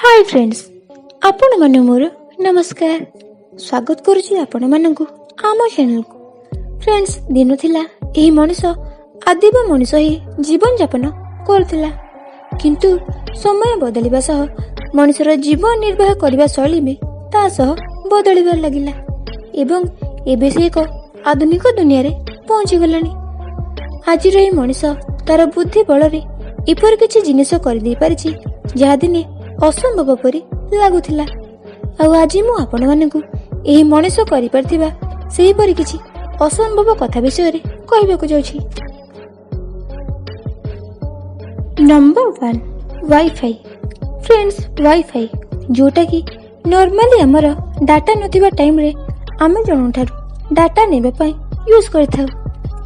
Hi friends, आपण माने मोर नमस्कार। स्वागत करूची आपण मानकु आम चैनल को। फ्रेंड्स, दिन थिला एही मनुष्य आदिब मनुष्य ही जीवन यापन करथिला, किंतु समय बदलिबा सह मनुष्यर जीवन निर्वाह करबा शैली में ता सह बदलिबार लागिला एवं एबे से एक आधुनिक दुनिया रे पहुंची गलानी। आज रही मनुष्य तार बुद्धि बल रे एपर किछि जिनिस कर दे पारिछि जहा दिने असंभव परि लागुथिला। आ आज मु आपण मानकु एही मनुष्य करि परथिबा सेही परि किछि असंभव कथा विषय रे कहबाकू जाउछि। Number 1, wifi. फ्रेंड्स, वाईफाई जोटा कि नॉर्मली हमर डाटा नथिबा टाइम रे आमे जणु ठारू डाटा नेबे पई यूज करथाउ,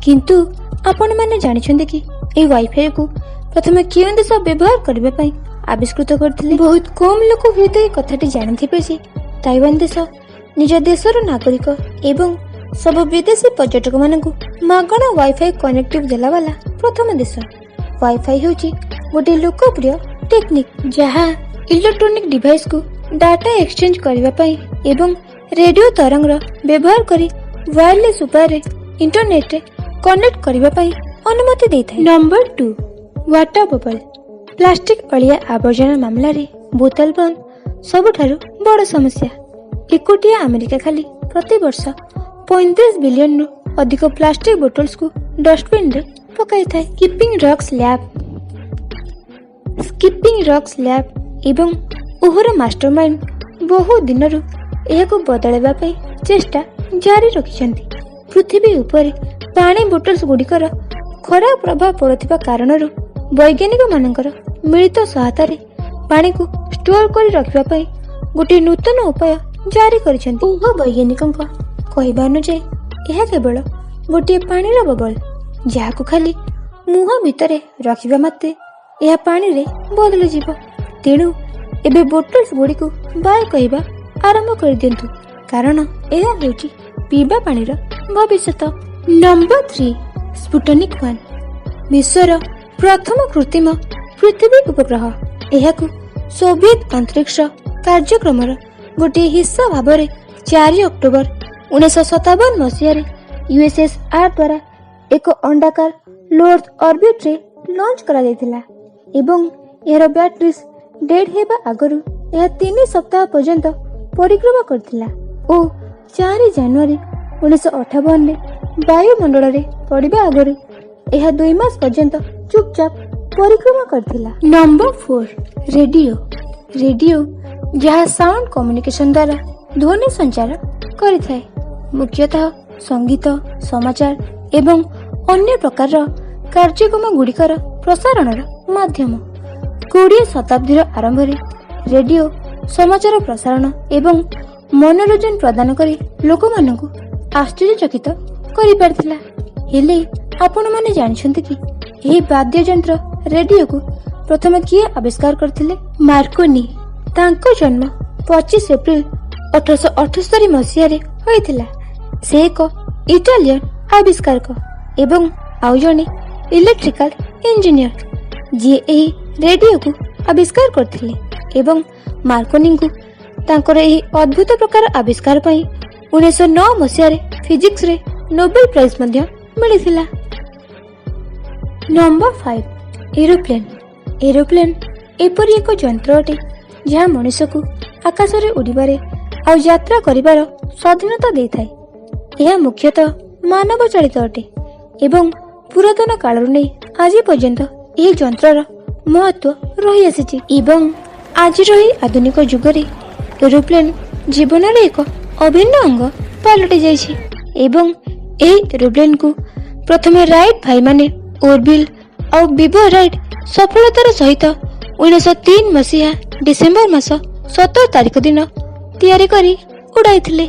किंतु आपण माने जानि छथि कि ए वाईफाई को प्रथमे केउ देश व्यवहार करबे पई आविष्कृत करथिले। बहुत कम लोक हुएत ए कथाटी जानिथिबे जे ताइवान देश निज देशर नागरिक एवं सब विदेशी पर्यटक मानकु मागणा वाईफाई कनेक्टिव देला वाला प्रथम देश। वाईफाई होची गोटे लोकप्रिय टेक्निक जहा इलेक्ट्रॉनिक डिवाइस को डाटा एक्सचेंज करबा पई एवं रेडियो तरंग व्यवहार करी वायरलेस उपाय इंटरनेट रे कनेक्ट करबा पई अनुमति देइथाय। Number 2, water bubble. प्लास्टिक अलिया आवर्जना मामला रे बोतल बंद सबुठारु बड़ समस्या। एकोटिया अमेरिका खाली प्रति वर्ष 35 बिलियन रु अधिक प्लास्टिक बोतल्स को डस्टबिन रे पकाई थाए। स्कीपिंग रॉक्स लैब एवं ओहर मास्टरमाइंड बहु दिन रु एहाको बदलैबा पई चेष्टा जारी रखिछन्ती। पृथ्वी ऊपर पानी बोतल्स गुडिकर खराब प्रभाव पड़ुथिबा कारणरु वैज्ञानिक मानकर मिलित सहायता रे पानी को स्टोर करी रखिबा पई गोटे नूतन उपाय जारी करिसेंती। ओह वैज्ञानिकक कहबा अनुसार एहा केवल गोटे पानी रो बबल जहा को खाली मुह भितरे रखिबा माते एहा पानी रे बदल जिवो। तेणु एबे बोतल्स गुडी को बाय कहबा आरंभ कर दियंतु, कारण एहा हेउची पीबा पानी रो भविष्यत। Number 3, Sputnik 1। विश्वर प्रथम कृत्रिम पृथ्वी उपग्रह। एहाकु सोवियत अंतरिक्ष कार्यक्रम गोटे हिस्सा भाव 4 अक्टोबर 1957 मसीह यूएसएसआर द्वारा एक अंडाकार लोअर्थ ऑर्बिट रे लॉन्च करा जायतिला एवं एहर बैटरीज डेड हेबा आगरु एहा 3 सप्ताह पर्यंत परिक्रमा करथिला ओ 4 जनवरी 1958 रे वायुमंडल रे पड़िबा आगरु एहा 2 मास पर्यंत चुपचाप परिक्रमा करथिला। नंबर 4, रेडियो जहाँ साउंड कम्युनिकेशन द्वारा ध्वनि संचार करिथाए, मुख्यतः संगीत, समाचार एवं अन्य प्रकार कार्यक्रम गुड़िकर प्रसारण माध्यम। 20 शताब्दी आरंभ में रेडियो समाचार प्रसारण एवं मनोरंजन प्रदान करी लोक मानकु आश्चर्यचकित करि पारथिला। हेले आपण माने जानिछन्ते कि एही वाद्य यंत्र रेडियो को प्रथम किए आविष्कार करथिले? मार्कोनी। तांको जन्म 25 एप्रिल 1878 मसीह रे होइथिला। से एक इटालियन आविष्कारक एवं आउ जने इलेक्ट्रिकल इंजीनियर जे एही रेडियो को आविष्कार करथिले एवं मार्कोनी को तांकर एही अद्भुत प्रकार आविष्कार पई 1909 मसीह रे फिजिक्स रे नोबेल प्राइज मध्ये मिलिथिला। नंबर 5, एरोप्लेन एपरी एक यंत्र अटे जहाँ मनुष्य को आकाश रे उड़िबारे आ यात्रा करिबार स्वाधीनता देइथाय। यह मुख्यतः मानव चालित अटे एवं पुरातन कालरु नै आज पर्यंत एही यंत्रर महत्व रही आसीछि एवं आज रही आधुनिक युग रे एरोप्लेन जीवन रे एक अभिन्न अंग पालटि जाइछि एवं एही एरोप्लेन को प्रथमे राइट भाई माने ओरबिल और बिबो राइट सफलतार सहित 1903 मसीहा डिसेम्बर मास 17 तारिख दिन तैयारी करी उड़ाइथिले।